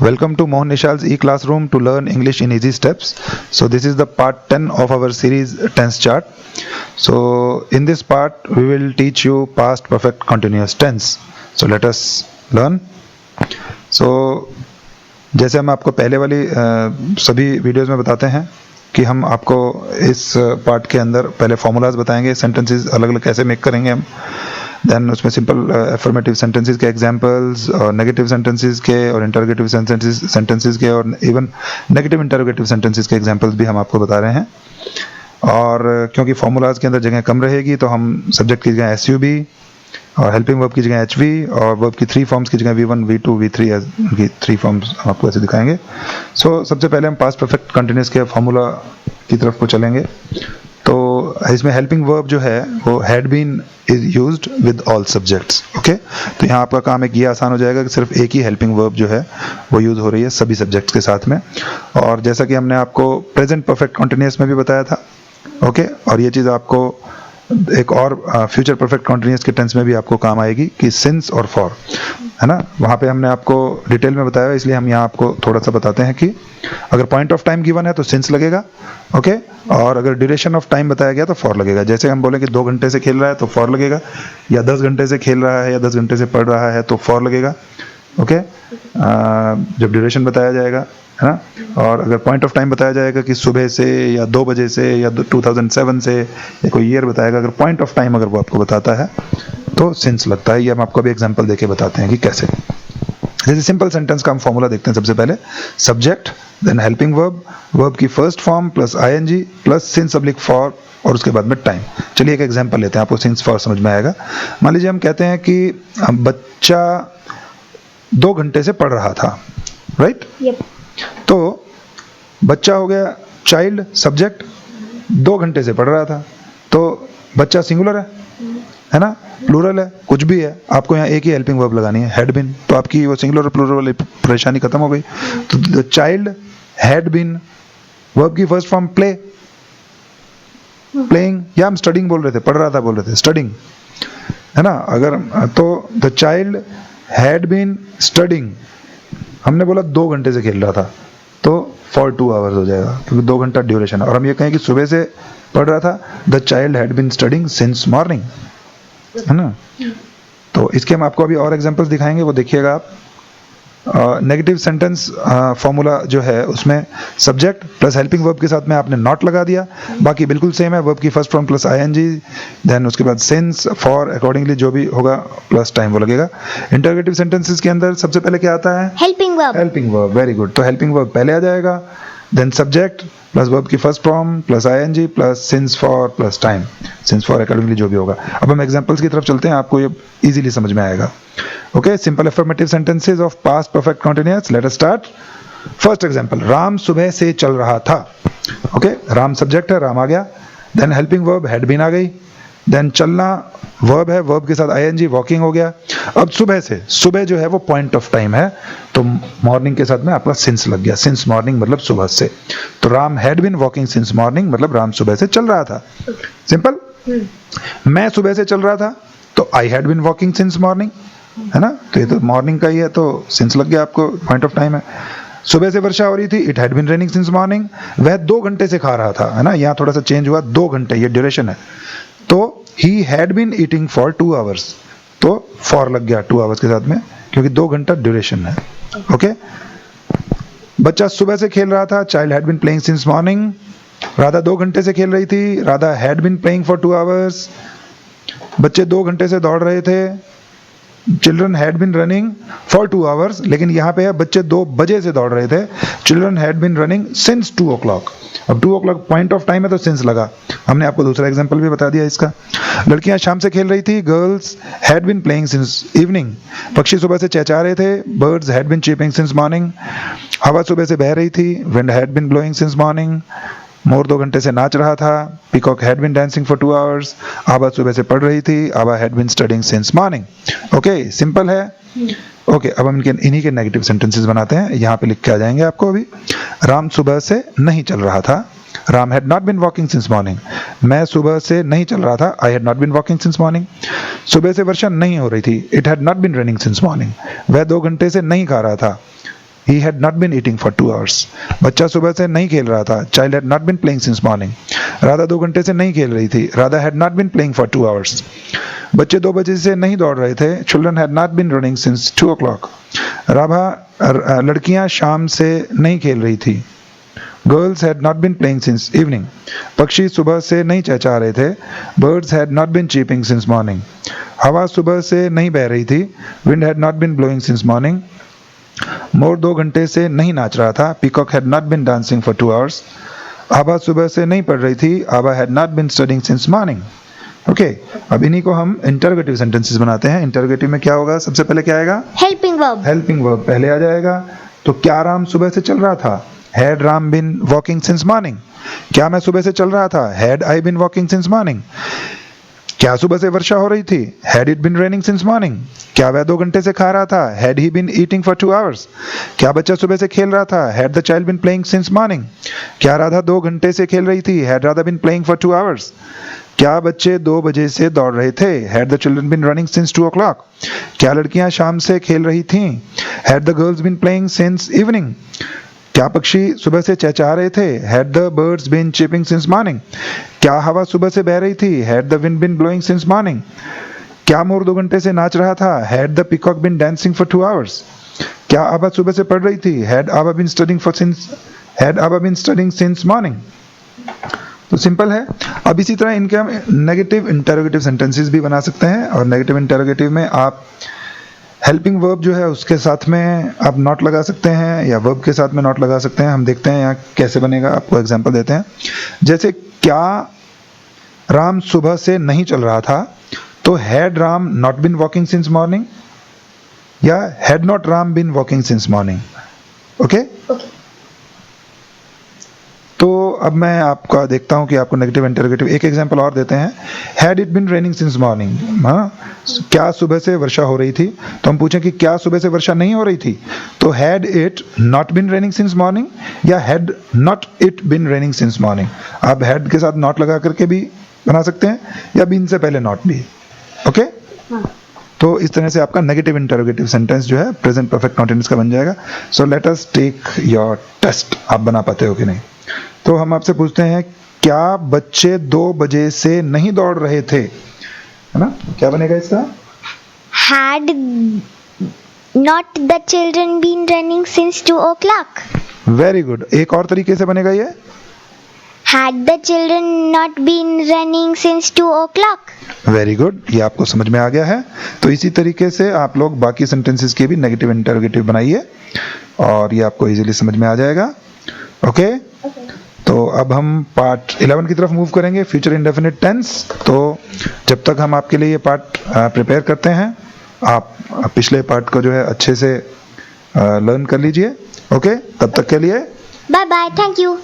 Welcome to Mohan Nishal's e-classroom to learn English in easy steps. So this is the part 10 of our series tense chart. So in this part we will teach you past perfect continuous tense. So let us learn. So जैसे हम आपको पहले वाली सभी videos में बताते हैं कि हम आपको इस पार्ट के अंदर पहले फॉर्मूलाज बताएंगे, सेंटेंसेस अलग अलग कैसे मेक करेंगे हम, देन उसमें सिंपल अफर्मेटिव सेंटेंसेस के एग्जांपल्स और नेगेटिव सेंटेंसेस के और इंटरोगेटिव सेंटेंसेस के और इवन नेगेटिव इंटरोगेटिव सेंटेंसेस के एग्जांपल्स भी हम आपको बता रहे हैं। और क्योंकि फॉर्मूलाज के अंदर जगह कम रहेगी तो हम सब्जेक्ट की जगह एसयूबी और हेल्पिंग वर्ब की जगह एचवी और वर्ब की 3 फॉर्म्स की जगह V1, V2, V3 की 3 फॉर्म्स हम आपको ऐसे दिखाएंगे। सो सबसे पहले हम पास्ट परफेक्ट कंटिन्यूअस के फॉर्मूला की तरफ को चलेंगे। तो इसमें हेल्पिंग वर्ब जो है वो had been is used with all subjects. Okay, तो यहाँ आपका काम एक ये आसान हो जाएगा कि सिर्फ एक ही हेल्पिंग वर्ब जो है वो यूज हो रही है सभी सब्जेक्ट्स के साथ में। और जैसा कि हमने आपको प्रेजेंट परफेक्ट कंटिन्यूअस में भी बताया था, ओके, और ये चीज़ आपको एक और फ्यूचर परफेक्ट कंटिन्यूअस के टेंस में भी आपको काम आएगी कि सिंस और फॉर, है ना। वहाँ पे हमने आपको डिटेल में बताया, इसलिए हम यहाँ आपको थोड़ा सा बताते हैं कि अगर पॉइंट ऑफ टाइम गिवन है तो सिंस लगेगा, ओके, और अगर ड्यूरेशन ऑफ टाइम बताया गया तो फॉर लगेगा। जैसे हम बोले कि 2 घंटे से खेल रहा है तो फॉर लगेगा, या 10 घंटे से खेल रहा है या 10 घंटे से पढ़ रहा है तो फॉर लगेगा, ओके, जब ड्यूरेशन बताया जाएगा, है ना। और अगर पॉइंट ऑफ टाइम बताया जाएगा कि सुबह से या 2 बजे से या 2007 से या कोई ईयर बताएगा, अगर पॉइंट ऑफ टाइम अगर वो आपको बताता है तो सिंस लगता है। ये हम आपको अभी एग्जांपल देके बताते हैं कि कैसे। जैसे सिंपल सेंटेंस का हम फॉर्मूला देखते हैं। सबसे पहले subject, then helping verb, verb की first form plus ING plus since oblique for और उसके बाद में टाइम। चलिए एक एग्जांपल लेते हैं, आपको सिंस फॉर समझ में आएगा। मान लीजिए हम कहते हैं कि बच्चा 2 घंटे से पढ़ रहा था, राइट? तो बच्चा हो गया चाइल्ड, सब्जेक्ट 2 घंटे से पढ़ रहा था, तो बच्चा सिंगुलर है ना, प्लूरल है, कुछ भी है, आपको यहाँ एक ही हेल्पिंग वर्ब लगानी है, हैड बीन। तो आपकी वो सिंगुलर और प्लूरल वाली परेशानी खत्म हो गई। तो the child had been, verb की फर्स्ट फॉर्म प्ले, प्लेइंग, या हम स्टडिंग बोल रहे थे, पढ़ रहा था बोल रहे थे, स्टडिंग, है ना। अगर तो the child had been studying, हमने बोला 2 घंटे से खेल रहा था तो फॉर 2 आवर्स हो जाएगा क्योंकि 2 घंटा ड्यूरेशन है। और हम ये कहें कि सुबह से पढ़ रहा था, the child had been studying since morning, है ना। तो इसके हम आपको अभी और एग्जांपल्स दिखाएंगे, वो देखिएगा आप। नेगेटिव सेंटेंस फॉर्मूला जो है उसमें सब्जेक्ट प्लस हेल्पिंग वर्ब के साथ में आपने नॉट लगा दिया, बाकी बिल्कुल सेम है, वर्ब की first form plus ING, then उसके बाद सिंस, फॉर, अकॉर्डिंगली जो भी होगा प्लस टाइम वो लगेगा। इंटरोगेटिव सेंटेंसेस के अंदर सबसे पहले क्या आता है? Helping verb. Helping verb, very good. तो हेल्पिंग वर्ब पहले आ जाएगा, देन सब्जेक्ट प्लस वर्ब की first form plus ING plus since for plus time, since for accordingly जो भी होगा। अब हम एग्जांपल्स की तरफ चलते हैं, आपको ये इजीली समझ में आएगा। Okay, simple affirmative sentences of past perfect continuous. Let us start. First example, Ram सुबह से चल रहा था। ओके, राम सब्जेक्ट है, राम आ गया, then helping verb had been आ गई, देन चलना वर्ब है, वर्ब के साथ आईएनजी, वॉकिंग हो गया। अब सुबह से, सुबह जो है वो पॉइंट ऑफ टाइम है, तो मॉर्निंग के साथ में आपका सिंस लग गया, सिंस मॉर्निंग मतलब सुबह से। तो Ram had been walking since morning मतलब राम सुबह से चल रहा था। सिंपल। मैं सुबह से चल रहा था तो I had been walking since morning, है ना। तो ये तो मॉर्निंग का ही है तो सिंस लग गया, आपको पॉइंट ऑफ टाइम है। सुबह से वर्षा हो रही थी, it had been raining since morning, वह 2 घंटे से खा रहा था, है ना। यहाँ थोड़ा सा चेंज हुआ, 2 घंटे ये ड्यूरेशन है, तो he had been eating for 2 hours, तो फॉर लग गया 2 आवर्स के साथ में क्योंकि 2 घंटा ड्यूरेशन है। ओके, बच्चा सुबह से खेल रहा था, child had been playing since morning, Radha 2 घंटे से खेल रही थी, Radha had been playing for 2 hours, बच्चे 2 घंटे से दौड़ रहे थे, children had been running for 2 hours, लेकिन यहाँ पे है बच्चे 2 बजे से दौड़ रहे थे, children had been running since 2 o'clock। अब 2 o'clock पॉइंट ऑफ टाइम है तो सिंस लगा। हमने आपको दूसरा एग्जांपल भी बता दिया इसका। लड़कियां शाम से खेल रही थी, girls had been playing since evening, पक्षी सुबह से चहचहा रहे थे, birds had been cheeping since morning, हवा सुबह से बह रही थी, wind had been blowing since morning, मोर 2 घंटे से नाच रहा था, peacock had been dancing for 2 hours, Aaba सुबह से पढ़ रही थी, Aaba had been studying since morning. Okay, simple है। ओके, अब हम इन्हीं के नेगेटिव सेंटेंसेस बनाते हैं, यहाँ पे लिख के आ जाएंगे आपको अभी। राम सुबह से नहीं चल रहा था, Ram had not been walking since morning, मैं सुबह से नहीं चल रहा था, I had not been walking since morning. सुबह से वर्षा नहीं हो रही थी, it had not been raining since morning, वह 2 घंटे से नहीं खा रहा था, He had not been eating for 2 hours. बच्चा सुबह से नहीं खेल रहा था. Child had not been playing since morning. Radha 2 घंटे से नहीं खेल रही थी. Radha had not been playing for 2 hours. बच्चे 2 बजे से नहीं दौड़ रहे थे. Children had not been running since 2 o'clock. लड़कियां शाम से नहीं खेल रही थी. Girls had not been playing since evening. पक्षी सुबह से नहीं चहचहा रहे थे. Birds had not been chirping since morning. हवा सुबह से नहीं बह रही थी. Wind had not been blowing since morning. मोर 2 घंटे से नहीं नाच रहा था. Peacock had not been dancing for 2 hours. आभा सुबह से नहीं पढ़ रही थी. आभा had not been studying since morning. Okay, अब इन्हीं को हम इंटरोगेटिव सेंटेंसेस बनाते हैं. इंटरोगेटिव में क्या होगा? सबसे पहले क्या आएगा? Helping verb. हेल्पिंग वर्ब पहले आ जाएगा. तो क्या राम सुबह से चल रहा था? Had Ram been walking since morning? क्या मैं सुबह से चल रहा था? Had I been walking since morning? क्या सुबह से वर्षा हो रही थी? Had it been raining since morning? क्या वह 2 घंटे से खा रहा था? Had he been eating for 2 hours? क्या बच्चा सुबह से खेल रहा था? Had the child been playing since morning? क्या राधा 2 घंटे से खेल रही थी? Had Radha been playing for 2 hours? क्या बच्चे 2 बजे से दौड़ रहे थे? Had the children been running since 2 o'clock? क्या लड़कियां शाम से खेल रही थीं? Had the girls been playing since evening? क्या पक्षी सुबह से चहचहा रहे थे? Had the birds been chirping since morning? क्या हवा सुबह से बह रही थी? Had the wind been blowing since morning? क्या मोर 2 घंटे से नाच रहा था? Had the peacock been dancing for 2 hours? क्या आभा सुबह से पढ़ रही थी? Had Abha been studying since morning? तो सिंपल है. अब इसी तरह इनके हम नेगेटिव इंटरोगेटिव सेंटेंसेस भी बना सकते हैं. और नेगेटिव इंटरोगेटिव में आप हेल्पिंग वर्ब जो है उसके साथ में आप नॉट लगा सकते हैं या वर्ब के साथ में नॉट लगा सकते हैं. हम देखते हैं यहाँ कैसे बनेगा. आपको एग्जांपल देते हैं. जैसे क्या राम सुबह से नहीं चल रहा था? तो had Ram not been walking since morning या had not Ram been walking since morning. Okay. तो अब मैं आपका देखता हूं कि आपको नेगेटिव इंटरोगेटिव एक एग्जांपल और देते हैं. Had it been raining since morning. हाँ, क्या सुबह से वर्षा हो रही थी? तो हम पूछें कि क्या सुबह से वर्षा नहीं हो रही थी? तो had it not been raining since morning या had not it been raining since morning. आप हैड के साथ नॉट लगा करके भी बना सकते हैं या बीन से पहले नॉट भी. ओके. तो इस तरह से आपका नेगेटिव इंटरोगेटिव सेंटेंस जो है प्रेजेंट परफेक्ट कंटीन्यूअस का बन जाएगा. So let us take your test. आप बना पाते हो कि नहीं? तो हम आपसे पूछते हैं क्या बच्चे 2 बजे से नहीं दौड़ रहे थे? है ना? क्या बनेगा इसका? Had not the children been running since 2 o'clock? Very good. एक और तरीके से बनेगा ये. Had the children not been running since 2 o'clock? Very good. ये आपको समझ में आ गया है. तो इसी तरीके से आप लोग बाकी सेंटेंसेस के भी नेगेटिव इंटरोगेटिव बनाइए और ये आपको इजीली समझ में आ जाएगा. ओके. तो अब हम पार्ट 11 की तरफ मूव करेंगे, फ्यूचर इंडेफिनिट टेंस. तो जब तक हम आपके लिए ये पार्ट प्रिपेयर करते हैं, आप पिछले पार्ट को जो है अच्छे से लर्न कर लीजिए. ओके. तब तक के लिए बाय बाय. Thank you.